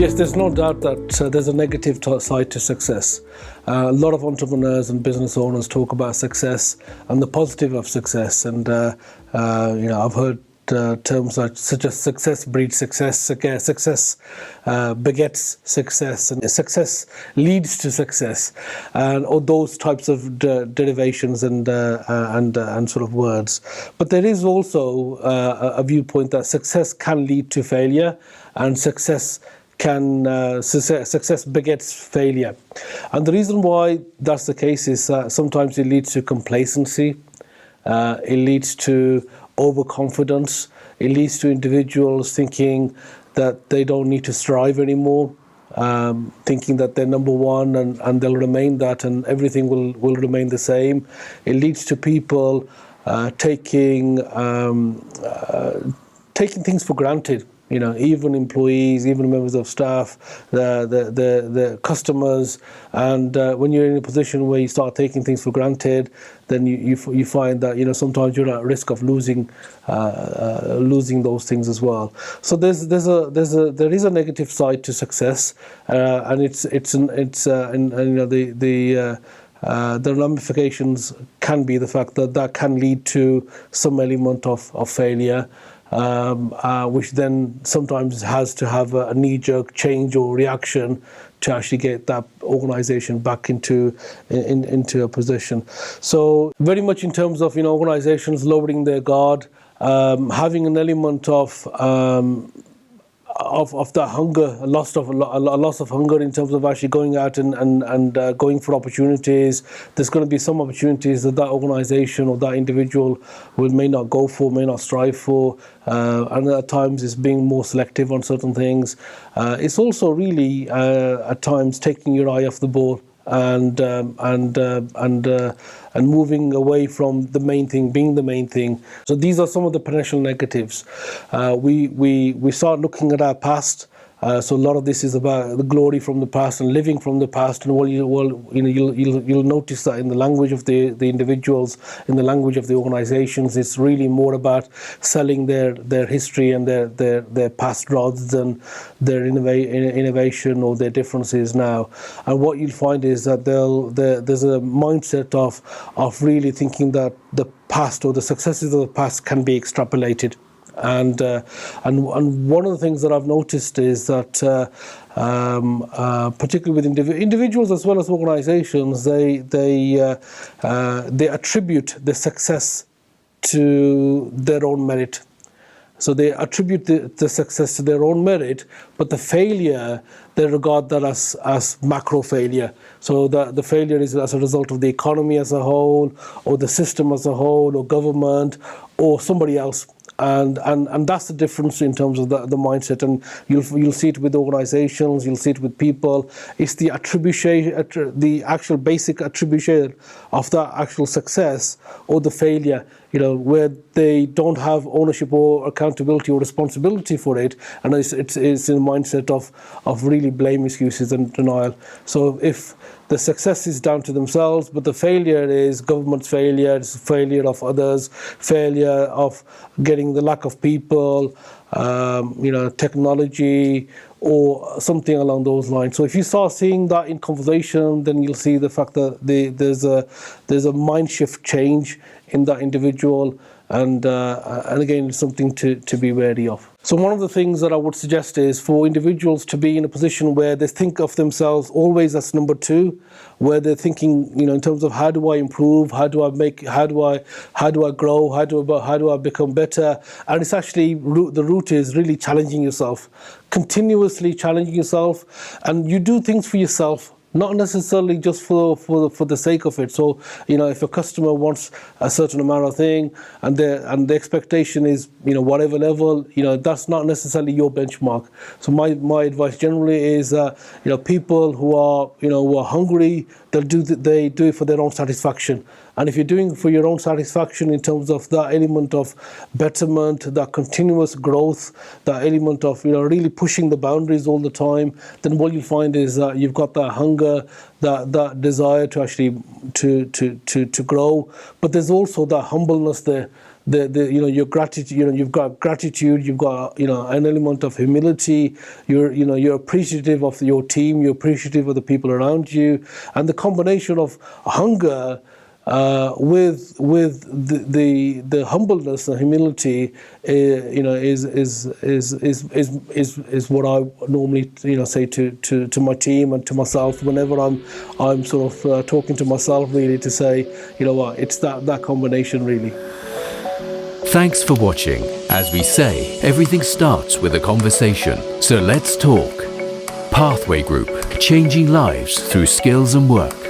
Yes, there's no doubt that there's a negative side to success. A lot of entrepreneurs and business owners talk about success and the positive of success, and I've heard terms such as success breeds success, success begets success, and success leads to success, and all those types of derivations and sort of words. But there is also a viewpoint that success can lead to failure, and success begets failure. And the reason why that's the case is sometimes it leads to complacency, it leads to overconfidence, it leads to individuals thinking that they don't need to strive anymore, thinking that they're number one and they'll remain that, and everything will remain the same. It leads to people taking things for granted. Even employees, even members of staff, the customers, and when you're in a position where you start taking things for granted, then you find that sometimes you're at risk of losing those things as well. So there is a negative side to success, and the ramifications can be the fact that can lead to some element of failure. Which then sometimes has to have a knee-jerk change or reaction to actually get that organization back into a position. So very much in terms of organizations lowering their guard, having an element of that hunger, a loss of hunger in terms of actually going out and going for opportunities. There's going to be some opportunities that organization or that individual may not go for, may not strive for, and at times it's being more selective on certain things. It's also really at times taking your eye off the ball and moving away from the main thing being the main thing. So these are some of the potential negatives. We start looking at our past. So a lot of this is about the glory from the past and living from the past, and you'll notice that in the language of the individuals, in the language of the organizations, it's really more about selling their history and their past rather than their innovation or their differences now. And what you'll find is that there's a mindset of really thinking that the past or the successes of the past can be extrapolated. And one of the things that I've noticed is that particularly with individuals as well as organizations, they attribute the success to their own merit. So they attribute the success to their own merit, but the failure, they regard that as macro failure. So the failure is as a result of the economy as a whole, or the system as a whole, or government, or somebody else. And that's the difference in terms of the mindset, and you'll see it with organizations, you'll see it with people. It's the attribution, the actual basic attribution of that actual success or the failure, where they don't have ownership or accountability or responsibility for it, and it's in a mindset of really blame, excuses, and denial. So if the success is down to themselves, but the failure is government's failure, it's failure of others, failure of getting the lack of people, technology, or something along those lines. So if you start seeing that in conversation, then you'll see the fact that there's a mind shift change in that individual, and again, it's something to be wary of. So one of the things that I would suggest is for individuals to be in a position where they think of themselves always as number two, where they're thinking, in terms of how do I improve, how do I grow, how do I become better, and it's actually the root is really challenging yourself, continuously challenging yourself, and you do things for yourself. Not necessarily just for the sake of it. So if a customer wants a certain amount of thing, and the expectation is whatever level, that's not necessarily your benchmark. So my advice generally is people who are hungry, they do it for their own satisfaction. And if you're doing it for your own satisfaction in terms of that element of betterment, that continuous growth, that element of really pushing the boundaries all the time, then what you'll find is that you've got that hunger, that desire to actually to grow. But there's also that humbleness there, your gratitude. You've got gratitude. You've got an element of humility. You're appreciative of your team. You're appreciative of the people around you, and the combination of hunger with the humbleness and humility, is what I normally say to my team and to myself whenever I'm sort of talking to myself, really, to say, it's that combination, really. Thanks for watching. As we say, everything starts with a conversation, so let's talk. Pathway Group, changing lives through skills and work.